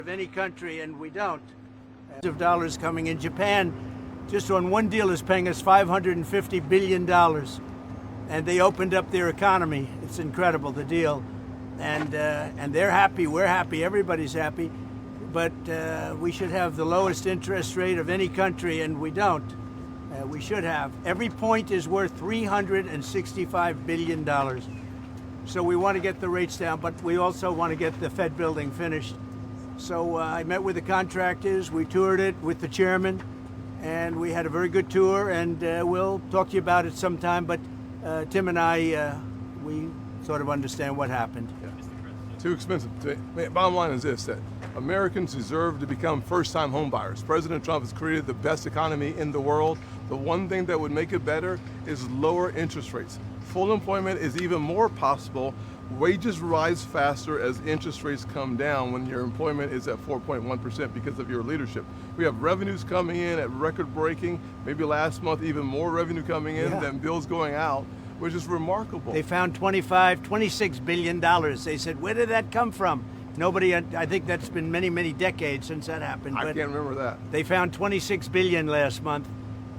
of any country, and we don't. Of dollars coming in. Japan, just on one deal, is paying us $550 billion. And they opened up their economy. It's incredible, the deal. And they're happy, we're happy, everybody's happy. But we should have the lowest interest rate of any country, and we don't. We should have. Every point is worth $365 billion. So we want to get the rates down, but we also want to get the Fed building finished. So I met with the contractors, we toured it with the chairman, and we had a very good tour, and we'll talk to you about it sometime, but Tim and I, we sort of understand what happened. Yeah. Too expensive. Bottom line is this, that Americans deserve to become first-time home buyers. President Trump has created the best economy in the world. The one thing that would make it better is lower interest rates. Full employment is even more possible. Wages rise faster as interest rates come down when your employment is at 4.1% because of your leadership. We have revenues coming in at record-breaking, maybe last month even more revenue coming in than bills going out, which is remarkable. They found $26 billion. They said, where did that come from? Nobody, I think that's been many, many decades since that happened. I can't remember that. They found $26 billion last month,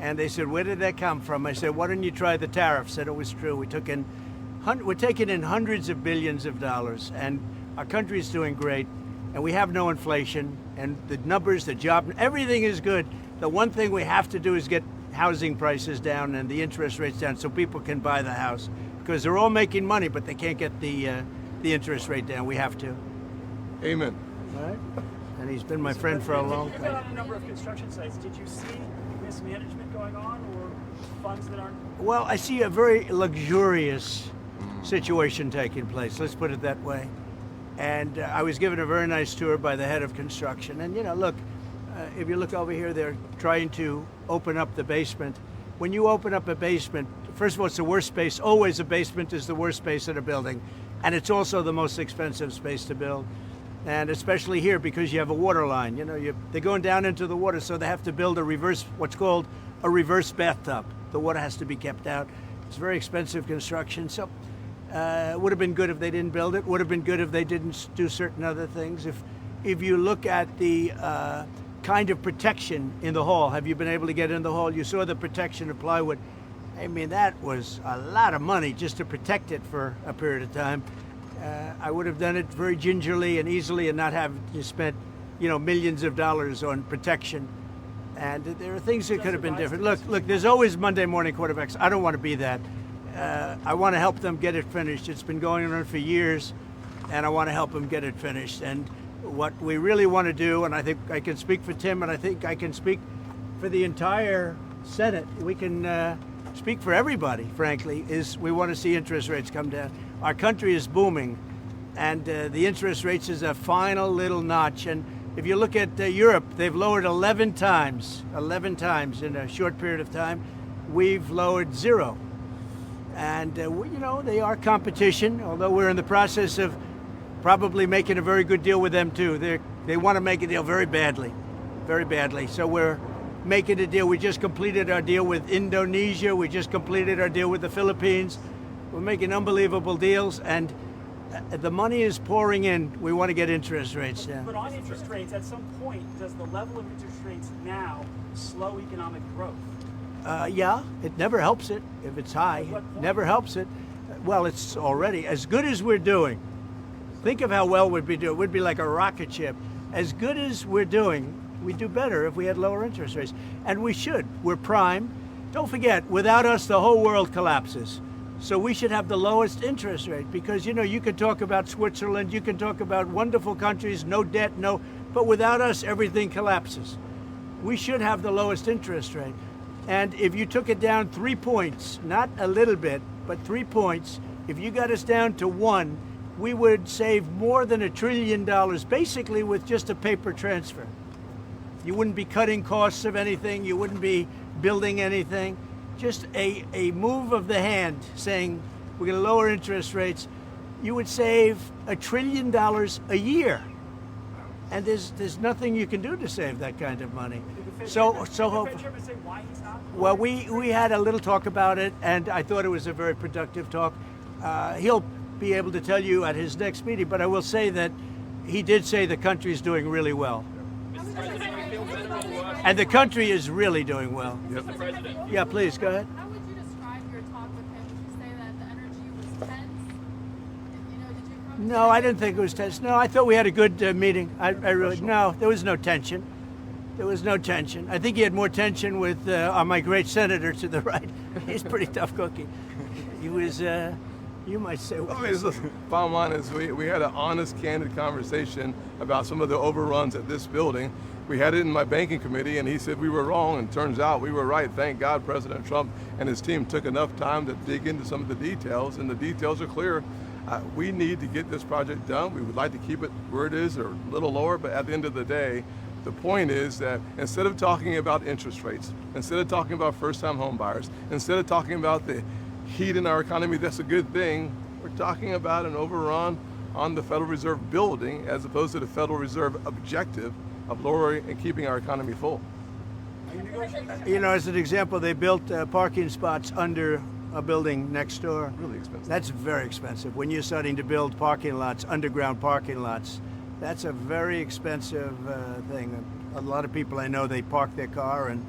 and they said, where did that come from? I said, why don't you try the tariff? Said it was true. We're taking in hundreds of billions of dollars, and our country is doing great, and we have no inflation, and the numbers, the job, everything is good. The one thing we have to do is get housing prices down and the interest rates down so people can buy the house, because they're all making money, but they can't get the interest rate down. We have to. Amen. All right. And he's been my friend for a long time. You've been on a number of construction sites. Did you see mismanagement going on or funds that aren't? Well, I see a very luxurious situation taking place, let's put it that way. And I was given a very nice tour by the head of construction. And, you know, look, if you look over here, they're trying to open up the basement. When you open up a basement, first of all, it's the worst space. Always a basement is the worst space in a building. And it's also the most expensive space to build. And especially here, because you have a water line. You know, they're going down into the water, so they have to build what's called a reverse bathtub. The water has to be kept out. It's very expensive construction. So it would have been good if they didn't build it. Would have been good if they didn't do certain other things. If you look at the kind of protection in the hall, have you been able to get in the hall? You saw the protection of plywood. I mean, that was a lot of money just to protect it for a period of time. I would have done it very gingerly and easily and not have to spend, millions of dollars on protection. And there are things that could have been different. Look, there's always Monday morning quarterbacks. I don't want to be that. I want to help them get it finished. It's been going on for years, and I want to help them get it finished. And what we really want to do, and I think I can speak for Tim, and I think I can speak for the entire Senate, we can speak for everybody, frankly, is we want to see interest rates come down. Our country is booming, and the interest rates is a final little notch. And if you look at Europe, they've lowered 11 times in a short period of time. We've lowered 0. And, they are competition, although we're in the process of probably making a very good deal with them, too. They want to make a deal very badly. So we're making a deal. We just completed our deal with Indonesia. We just completed our deal with the Philippines. We're making unbelievable deals, and the money is pouring in. We want to get interest rates down. But on interest rates, at some point, does the level of interest rates now slow economic growth? Yeah, it never helps it if it's high. Never helps it. Well, it's already as good as we're doing. Think of how well we'd be doing. We'd be like a rocket ship. As good as we're doing, we'd do better if we had lower interest rates. And we should. We're prime. Don't forget, without us, the whole world collapses. So we should have the lowest interest rate because, you can talk about Switzerland, you can talk about wonderful countries, no debt, but without us, everything collapses. We should have the lowest interest rate. And if you took it down 3 points, not a little bit, but 3 points, if you got us down to 1, we would save more than $1 trillion, basically with just a paper transfer. You wouldn't be cutting costs of anything, you wouldn't be building anything. Just a move of the hand saying we're going to lower interest rates, you would save $1 trillion a year. And there's nothing you can do to save that kind of money. Well, we had a little talk about it, and I thought it was a very productive talk. He'll be able to tell you at his next meeting, but I will say that he did say the country is doing really well. And the country is really doing well. Yep. Yeah, please, go ahead. How would you describe your talk with him? Would you say that the energy was tense? You know, did you come No, I didn't think it was tense. No, I thought we had a good meeting. I really, no, there was no tension. There was no tension. I think he had more tension with my great senator to the right. He's a pretty tough cookie. He was, you might say, I mean, listen, bottom line is we had an honest, candid conversation about some of the overruns at this building. We had it in my banking committee, and he said we were wrong, and turns out we were right. Thank God President Trump and his team took enough time to dig into some of the details, and the details are clear. We need to get this project done. We would like to keep it where it is or a little lower, but at the end of the day, the point is that instead of talking about interest rates, instead of talking about first-time home buyers, instead of talking about the heat in our economy, that's a good thing, we're talking about an overrun on the Federal Reserve building as opposed to the Federal Reserve objective of lowering and keeping our economy full. you know, as an example, they built parking spots under a building next door. Really expensive. That's very expensive. When you're starting to build parking lots, underground parking lots, that's a very expensive thing. A lot of people I know, they park their car and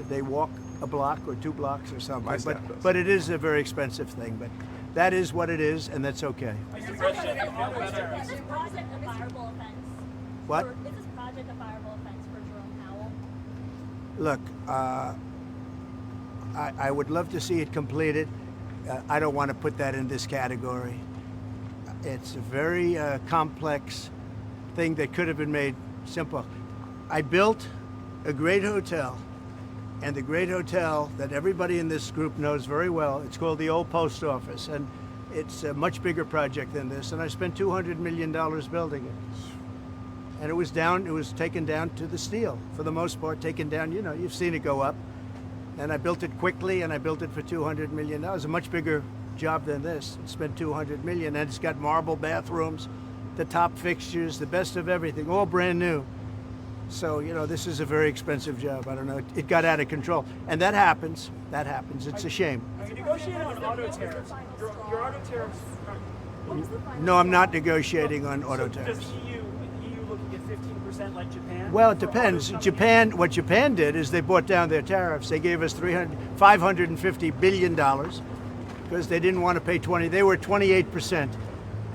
they walk a block or 2 blocks or something. My staff does. But it is a very expensive thing. But that is what it is, and that's okay. Is this project a fireable offense? What? Is this project a fireable offense for Jerome Powell? Look, I would love to see it completed. I don't want to put that in this category. It's a very complex thing that could have been made simple. I built a great hotel, and the great hotel that everybody in this group knows very well, it's called the Old Post Office, and it's a much bigger project than this, and I spent $200 million building it. And it was taken down to the steel, for the most part, taken down, you know, you've seen it go up. And I built it quickly, and I built it for $200 million. That was a much bigger job than this. I spent $200 million, and it's got marble bathrooms, the top fixtures, the best of everything, all brand new. So, you know, this is a very expensive job. I don't know, it got out of control. And that happens, it's a shame. Are you negotiating on auto tariffs? Your auto tariffs. No, I'm not negotiating on auto Does tariffs. EU looking at 15% like Japan? Well, it For depends. auto companies? What Japan did is they brought down their tariffs. They gave us $550 billion because they didn't want to pay 20. They were 28%,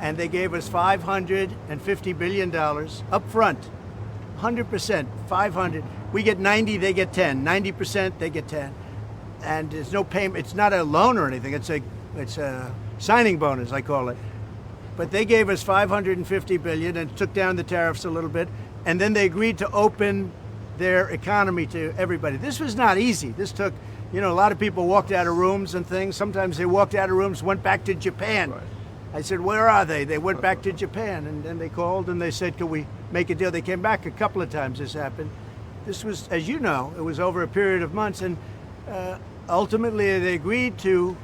and they gave us $550 billion up front, 100%, 500. We get 90, they get 10. 90%, they get 10, and there's no payment. It's not a loan or anything. It's a signing bonus, I call it. But they gave us $550 billion and took down the tariffs a little bit, and then they agreed to open their economy to everybody. This was not easy. This took, you know, a lot of people walked out of rooms and things. Sometimes they walked out of rooms, went back to Japan. Right. I said, where are they? They went back to Japan, and then they called and they said, can we make a deal? They came back a couple of times. This happened. This was, as you know, it was over a period of months, and ultimately they agreed to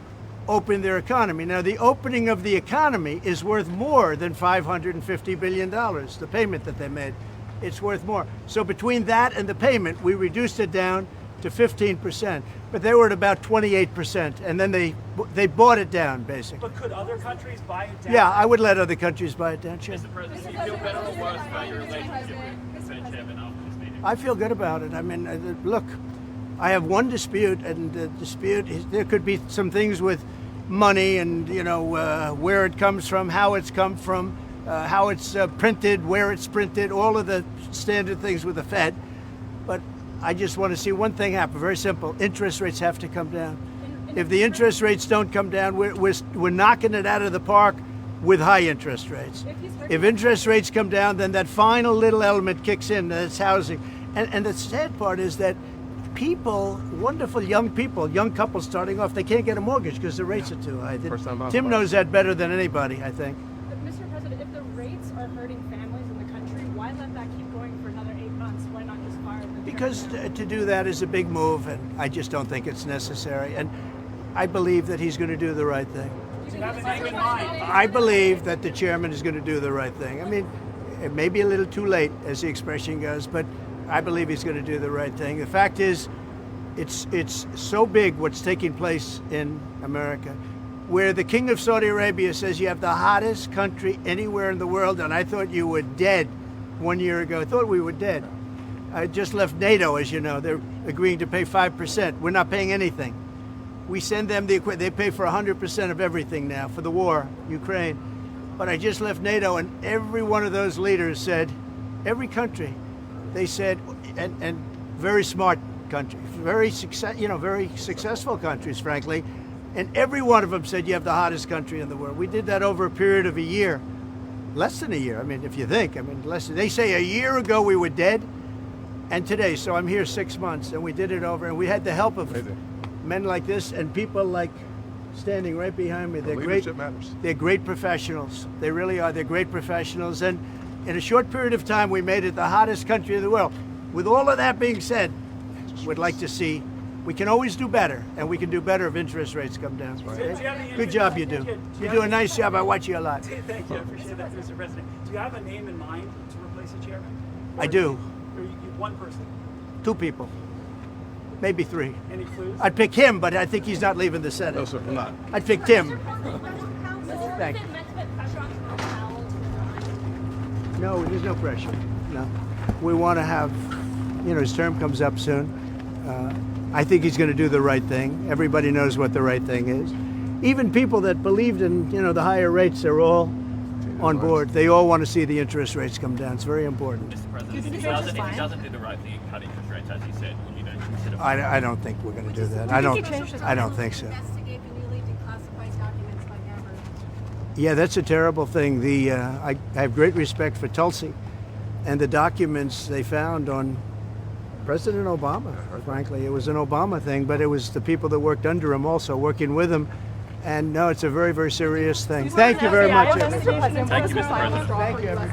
open their economy. Now, the opening of the economy is worth more than $550 billion, the payment that they made. It's worth more. So between that and the payment, we reduced it down to 15%. But they were at about 28%, and then they bought it down, basically. But could other countries buy it down? Yeah, I would let other countries buy it down, sure. Mr. President, do you feel better or worse about your relationship with the Fed chairman after this meeting? I feel good about it. I mean, look, I have one dispute, and the dispute is there could be some things with money and, you know, where it comes from, how it's come from, how it's printed, where it's printed, all of the standard things with the Fed. But I just want to see one thing happen, very simple. Interest rates have to come down. If the interest rates don't come down, we're knocking it out of the park with high interest rates. If interest rates come down, then that final little element kicks in, that's housing. And the sad part is that people, wonderful young people, young couples starting off, they can't get a mortgage because the rates are too high. First-time home Tim buyers. knows that better than anybody, I think. Mr. President, if the rates are hurting families in the country, why let that keep going for another 8 months? Why not just fire the Because chairman? to do that is a big move, and I just don't think it's necessary. And I believe that he's going to do the right thing. Do you have an end in mind? I believe that the chairman is going to do the right thing. I mean, it may be a little too late, as the expression goes, but I believe he's going to do the right thing. The fact is, it's so big what's taking place in America. where the king of Saudi Arabia says you have the hottest country anywhere in the world, and I thought you were dead 1 year ago. I thought we were dead. I just left NATO, as you know. They're agreeing to pay 5%. We're not paying anything. We send them the equipment. They pay for 100% of everything now for the war, Ukraine. But I just left NATO, and every one of those leaders said, every country, they said, and very smart countries, very successful countries, frankly, and every one of them said you have the hottest country in the world. We did that over a period of a year, less than a year. I mean, if you think, less than, they say a year ago we were dead, and today, so I'm here 6 months, and we did it over, and we had the help of men like this and people like standing right behind me. They're great. Matters. They're great professionals. They really are. They're great professionals. And in a short period of time, we made it the hottest country in the world. With all of that being said, we'd like to see, we can always do better, and we can do better if interest rates come down. Good job you do. You do a nice job. I watch you a lot. Thank you. I appreciate that, Mr. President. Do you have a name in mind to replace the chairman? I do. Or you one person? 2 people. Maybe 3. Any clues? I'd pick him, but I think he's not leaving the Senate. No, sir, I'm not. I'd pick Tim. Is Thank it you. meant to put pressure on Jerome Powell to resign? No, there's no pressure. No. We want to have, his term comes up soon. I think he's going to do the right thing. Everybody knows what the right thing is. Even people that believed in, the higher rates, they're all on board. They all want to see the interest rates come down. It's very important. Mr. President, if he doesn't do the right thing and cut interest rates, as he said, will you then consider? I don't think we're going to do that. I don't think so. Investigate the newly declassified documents like ever. Yeah, that's a terrible thing. I have great respect for Tulsi and the documents they found on President Obama. Frankly, it was an Obama thing, but it was the people that worked under him also working with him. And no, it's a very, very serious thing. Thank you very much. Thank you, Mr. President. Thank you, everybody.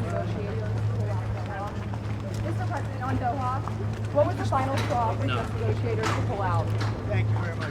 Mr. President, on Doha, what was the final straw for U.S. negotiators to pull out? Thank you very much.